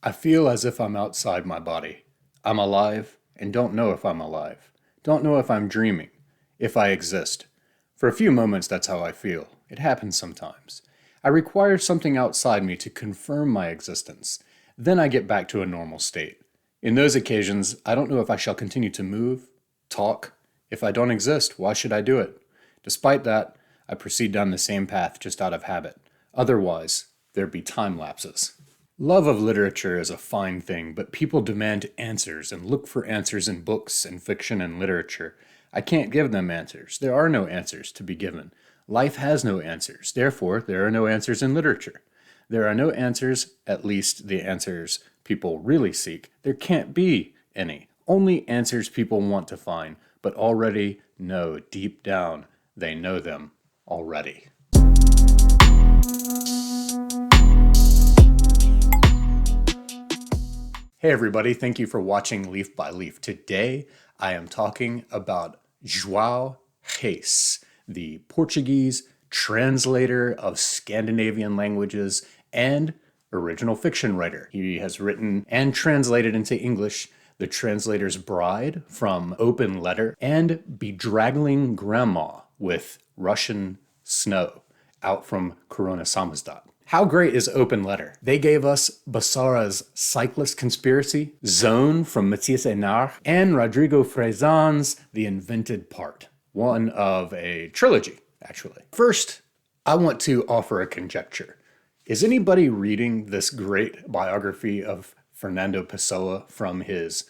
I feel as if I'm outside my body. I'm alive and don't know if I'm alive. Don't know if I'm dreaming, if I exist. For a few moments, that's how I feel. It happens sometimes. I require something outside me to confirm my existence. Then I get back to a normal state. In those occasions, I don't know if I shall continue to move, talk. If I don't exist, why should I do it? Despite that, I proceed down the same path just out of habit. Otherwise, there'd be time lapses. Love of literature is a fine thing, but people demand answers and look for answers in books and fiction and literature. I can't give them answers. There are no answers to be given. Life has no answers. Therefore, there are no answers in literature. There are no answers, at least the answers people really seek. There can't be any. Only answers people want to find, but already know deep down they know them already. Hey everybody, thank you for watching Leaf by Leaf. Today I am talking about Joao Hasse, the Portuguese translator of Scandinavian languages and original fiction writer. He has written and translated into English The Translator's Bride from Open Letter and Bedraggling Grandma with Russian Snow out from Corona Samizdat. How great is Open Letter? They gave us Basara's Cyclist Conspiracy, Zone from Matthias Enar, and Rodrigo Frezan's The Invented Part, one of a trilogy, actually. First, I want to offer a conjecture. Is anybody reading this great biography of Fernando Pessoa from his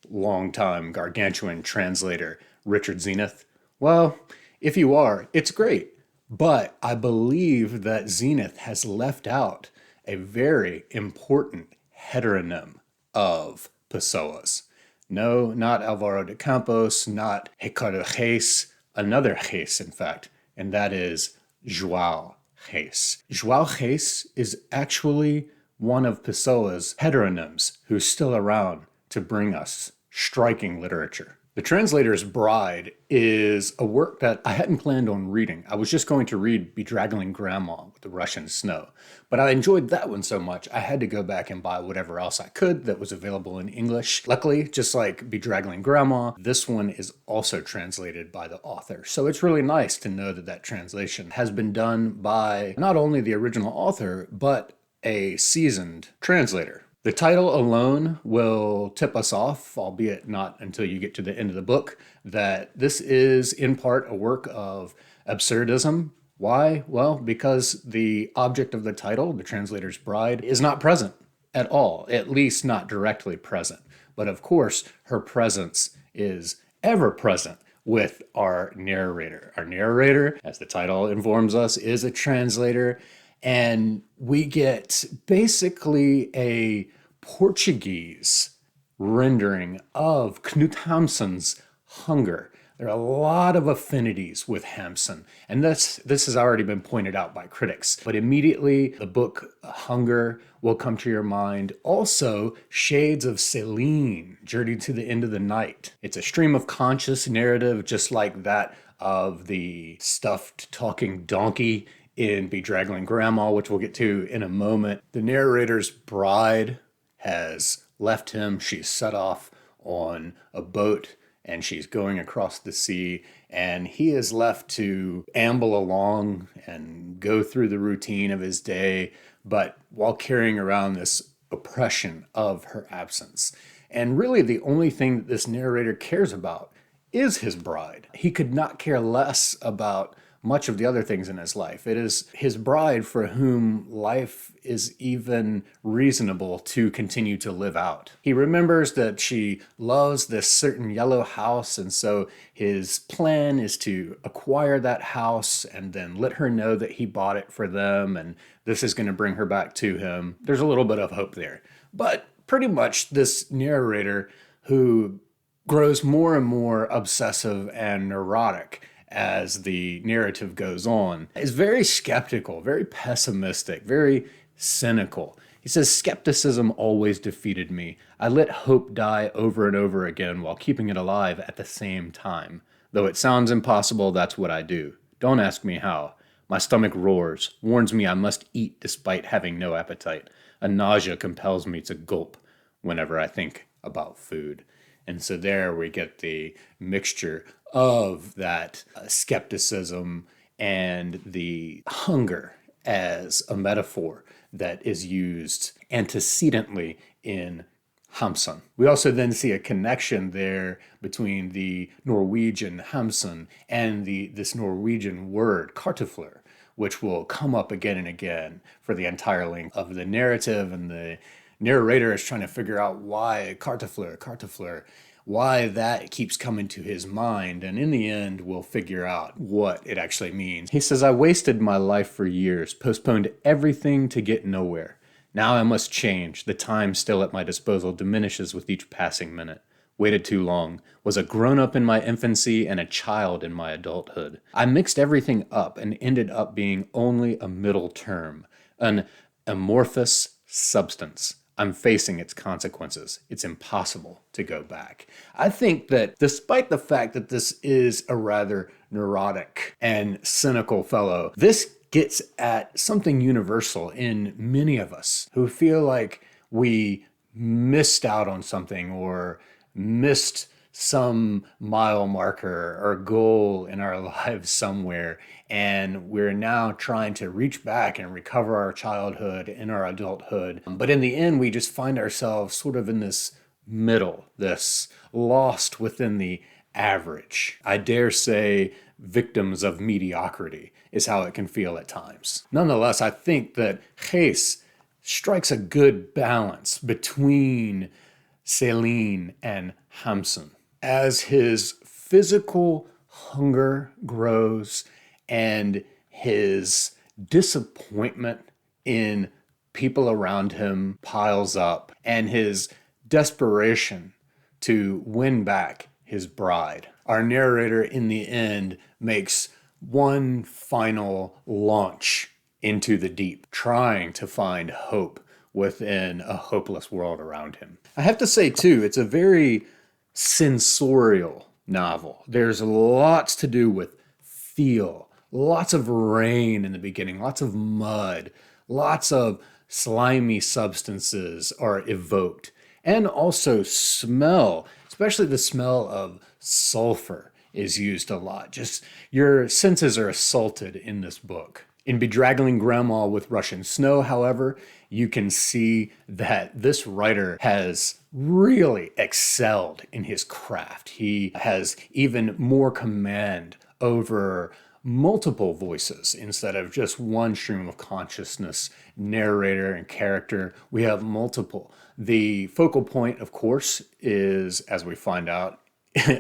longtime gargantuan translator, Richard Zenith? Well, if you are, it's great. But I believe that Zenith has left out a very important heteronym of Pessoas. No, not Alvaro de Campos, not Ricardo Hasse, another Hasse, in fact, and that is Joao Hasse. Joao Hasse is actually one of Pessoa's heteronyms who's still around to bring us striking literature. The Translator's Bride is a work that I hadn't planned on reading. I was just going to read Bedraggling Grandma with the Russian Snow, but I enjoyed that one so much I had to go back and buy whatever else I could that was available in English. Luckily, just like Bedraggling Grandma, this one is also translated by the author. So it's really nice to know that that translation has been done by not only the original author, but a seasoned translator. The title alone will tip us off, albeit not until you get to the end of the book, that this is in part a work of absurdism. Why? Well, because the object of the title, The Translator's Bride, is not present at all, at least not directly present. But of course, her presence is ever present with our narrator. Our narrator, as the title informs us, is a translator. And we get basically a Portuguese rendering of Knut Hamsun's Hunger. There are a lot of affinities with Hamsun, and this has already been pointed out by critics. But immediately, the book Hunger will come to your mind. Also, shades of Celine, Journey to the End of the Night. It's a stream of conscious narrative, just like that of the stuffed talking donkey in Bedraggling Grandma, which we'll get to in a moment. The narrator's bride has left him. She's set off on a boat and she's going across the sea, and he is left to amble along and go through the routine of his day, but while carrying around this oppression of her absence. And really the only thing that this narrator cares about is his bride. He could not care less about much of the other things in his life. It is his bride for whom life is even reasonable to continue to live out. He remembers that she loves this certain yellow house, and so his plan is to acquire that house and then let her know that he bought it for them, and this is going to bring her back to him. There's a little bit of hope there. But pretty much this narrator, who grows more and more obsessive and neurotic as the narrative goes on, is very skeptical, very pessimistic, very cynical. He says, "Skepticism always defeated me. I let hope die over and over again while keeping it alive at the same time. Though it sounds impossible, that's what I do. Don't ask me how. My stomach roars, warns me I must eat despite having no appetite. A nausea compels me to gulp whenever I think about food. And so there we get the mixture of that skepticism and the hunger as a metaphor that is used antecedently in Hamsun. We also then see a connection there between the Norwegian Hamsun and this Norwegian word, kartofler, which will come up again and again for the entire length of the narrative. And the narrator is trying to figure out why kartofler, why that keeps coming to his mind. And in the end, we'll figure out what it actually means. He says, I wasted my life for years, postponed everything to get nowhere. Now I must change. The time still at my disposal diminishes with each passing minute. Waited too long. Was a grown-up in my infancy and a child in my adulthood. I mixed everything up and ended up being only a middle term, an amorphous substance. I'm facing its consequences. It's impossible to go back. I think that despite the fact that this is a rather neurotic and cynical fellow, this gets at something universal in many of us who feel like we missed out on something or missed some mile marker or goal in our lives somewhere, and we're now trying to reach back and recover our childhood in our adulthood. But in the end, we just find ourselves sort of in this middle, this lost within the average. I dare say victims of mediocrity is how it can feel at times. Nonetheless, I think that Hasse strikes a good balance between Céline and Hamsun. As his physical hunger grows and his disappointment in people around him piles up, and his desperation to win back his bride, our narrator in the end makes one final launch into the deep, trying to find hope within a hopeless world around him. I have to say, too, it's a very sensorial novel. There's lots to do with feel, lots of rain in the beginning, lots of mud, lots of slimy substances are evoked, and also smell, especially the smell of sulfur is used a lot. Just your senses are assaulted in this book. In Bedraggling Grandma with Russian Snow, however, you can see that this writer has really excelled in his craft. He has even more command over multiple voices instead of just one stream of consciousness, narrator and character. We have multiple. The focal point, of course, is, as we find out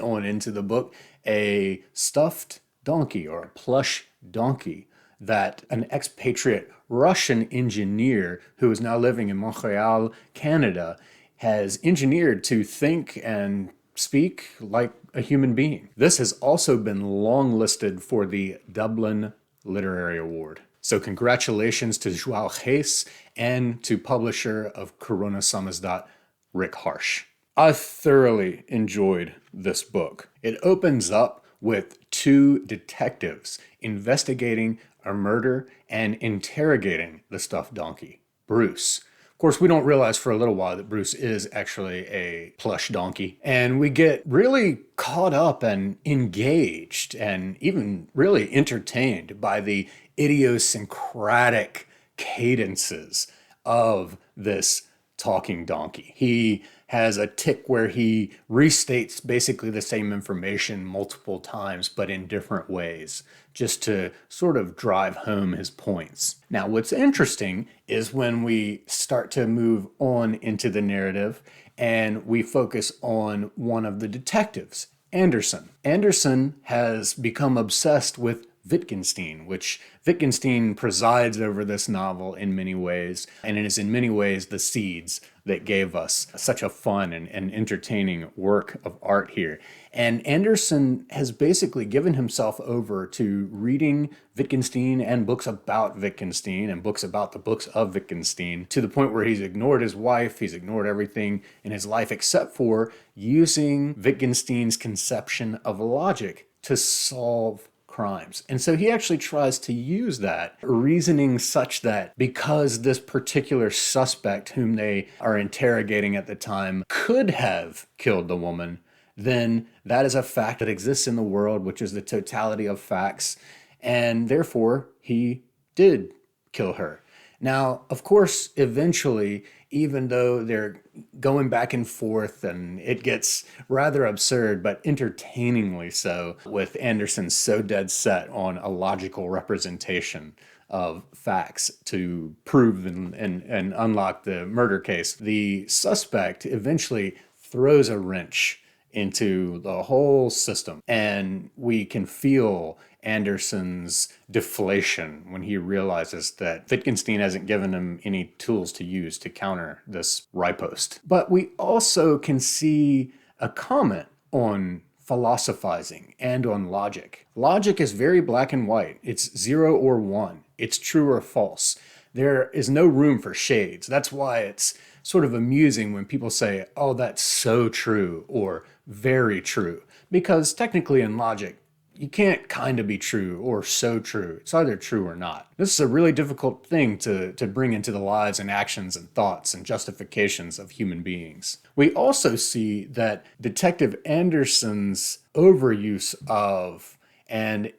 on into the book, a stuffed donkey or a plush donkey that an expatriate Russian engineer who is now living in Montreal, Canada, has engineered to think and speak like a human being. This has also been longlisted for the Dublin Literary Award. So congratulations to Joao Hasse and to publisher of Corona Samizdat, Rick Harsh. I thoroughly enjoyed this book. It opens up with two detectives investigating a murder and interrogating the stuffed donkey, Bruce. Of course, we don't realize for a little while that Bruce is actually a plush donkey. And we get really caught up and engaged and even really entertained by the idiosyncratic cadences of this talking donkey. He has a tick where he restates basically the same information multiple times, but in different ways, just to sort of drive home his points. Now, what's interesting is when we start to move on into the narrative and we focus on one of the detectives, Anderson. Anderson has become obsessed with Wittgenstein, which Wittgenstein presides over this novel in many ways, and it is in many ways the seeds that gave us such a fun and entertaining work of art here. And Anderson has basically given himself over to reading Wittgenstein and books about Wittgenstein and books about the books of Wittgenstein to the point where he's ignored his wife, he's ignored everything in his life except for using Wittgenstein's conception of logic to solve crimes. And so he actually tries to use that reasoning such that because this particular suspect whom they are interrogating at the time could have killed the woman, then that is a fact that exists in the world, which is the totality of facts. And therefore, he did kill her. Now, of course, eventually, even though they're going back and forth and it gets rather absurd, but entertainingly so, with Anderson so dead set on a logical representation of facts to prove and unlock the murder case, the suspect eventually throws a wrench into the whole system. And we can feel Anderson's deflation when he realizes that Wittgenstein hasn't given him any tools to use to counter this riposte. But we also can see a comment on philosophizing and on logic. Logic is very black and white. It's 0 or 1. It's true or false. There is no room for shades. That's why it's sort of amusing when people say, oh, that's so true, or very true. Because technically in logic, you can't kind of be true or so true. It's either true or not. This is a really difficult thing to bring into the lives and actions and thoughts and justifications of human beings. We also see that Detective Anderson's overuse of and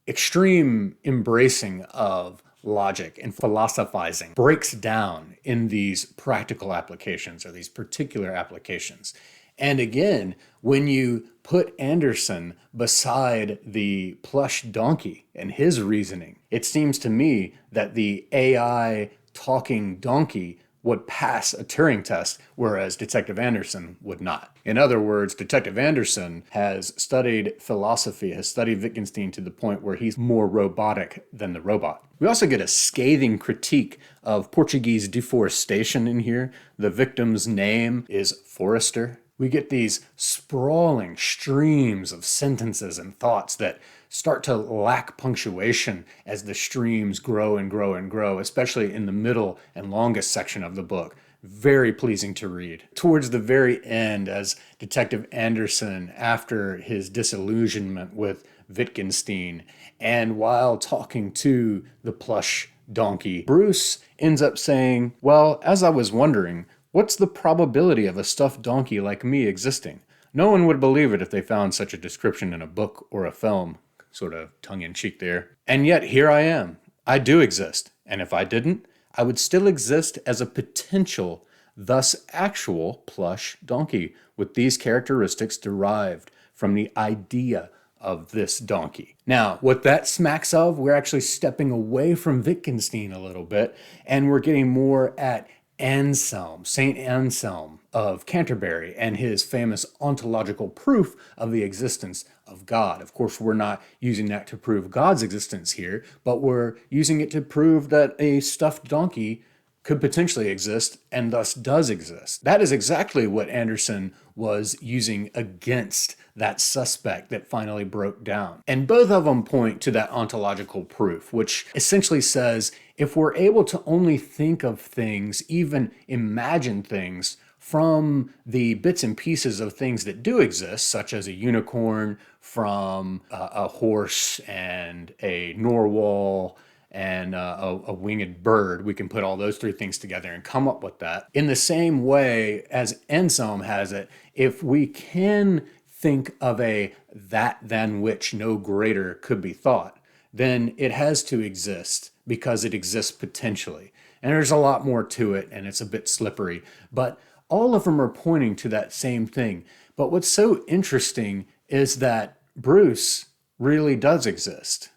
extreme embracing of logic and philosophizing breaks down in these practical applications or these particular applications. And again, when you put Anderson beside the plush donkey and his reasoning, it seems to me that the AI talking donkey would pass a Turing test, whereas Detective Anderson would not. In other words, Detective Anderson has studied philosophy, has studied Wittgenstein to the point where he's more robotic than the robot. We also get a scathing critique of Portuguese deforestation in here. The victim's name is Forrester. We get these sprawling streams of sentences and thoughts that start to lack punctuation as the streams grow and grow and grow, especially in the middle and longest section of the book. Very pleasing to read. Towards the very end, as Detective Anderson, after his disillusionment with Wittgenstein, and while talking to the plush donkey, Bruce ends up saying, well, as I was wondering, what's the probability of a stuffed donkey like me existing? No one would believe it if they found such a description in a book or a film. Sort of tongue-in-cheek there. And yet here I am. I do exist. And if I didn't, I would still exist as a potential, thus actual, plush donkey with these characteristics derived from the idea of this donkey. Now, what that smacks of, we're actually stepping away from Wittgenstein a little bit, and we're getting more at Anselm, Saint Anselm of Canterbury, and his famous ontological proof of the existence of God. Of course, we're not using that to prove God's existence here, but we're using it to prove that a stuffed donkey could potentially exist and thus does exist. That is exactly what Anderson was using against that suspect that finally broke down. And both of them point to that ontological proof, which essentially says if we're able to only think of things, even imagine things, from the bits and pieces of things that do exist, such as a unicorn, from a horse and a narwhal, and a winged bird, we can put all those three things together and come up with that. In the same way as Anselm has it, if we can think of a that than which no greater could be thought, then it has to exist because it exists potentially. And there's a lot more to it, and it's a bit slippery, but all of them are pointing to that same thing. But what's so interesting is that Bruce really does exist.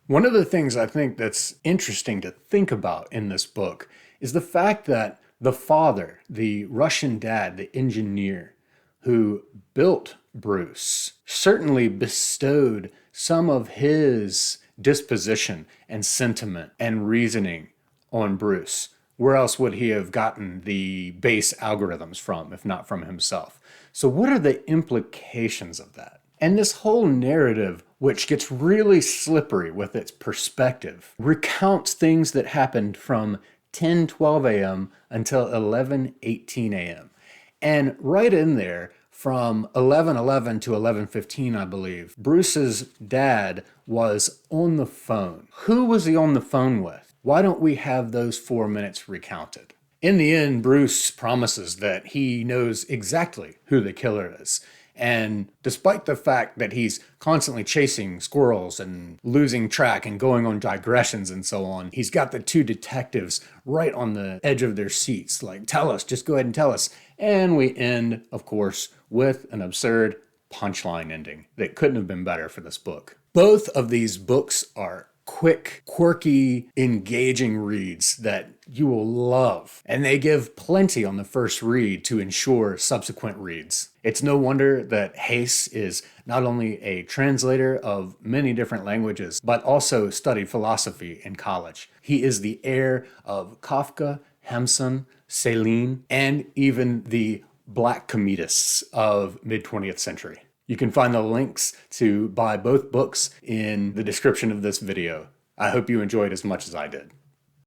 One of the things I think that's interesting to think about in this book is the fact that the father, the Russian dad, the engineer who built Bruce, certainly bestowed some of his disposition and sentiment and reasoning on Bruce. Where else would he have gotten the base algorithms from, if not from himself? So what are the implications of that? And this whole narrative, which gets really slippery with its perspective, recounts things that happened from 10:12 a.m. until 11:18 a.m. And right in there, From 11:11 to 11:15, I believe, Bruce's dad was on the phone. Who was he on the phone with? Why don't we have those 4 minutes recounted? In the end, Bruce promises that he knows exactly who the killer is. And despite the fact that he's constantly chasing squirrels and losing track and going on digressions and so on, he's got the two detectives right on the edge of their seats, like, tell us, just go ahead and tell us. And we end, of course, with an absurd punchline ending that couldn't have been better for this book. Both of these books are quick, quirky, engaging reads that you will love. And they give plenty on the first read to ensure subsequent reads. It's no wonder that Hasse is not only a translator of many different languages, but also studied philosophy in college. He is the heir of Kafka, Hemson, Céline, and even the black comedists of mid-20th century. You can find the links to buy both books in the description of this video. I hope you enjoyed as much as I did.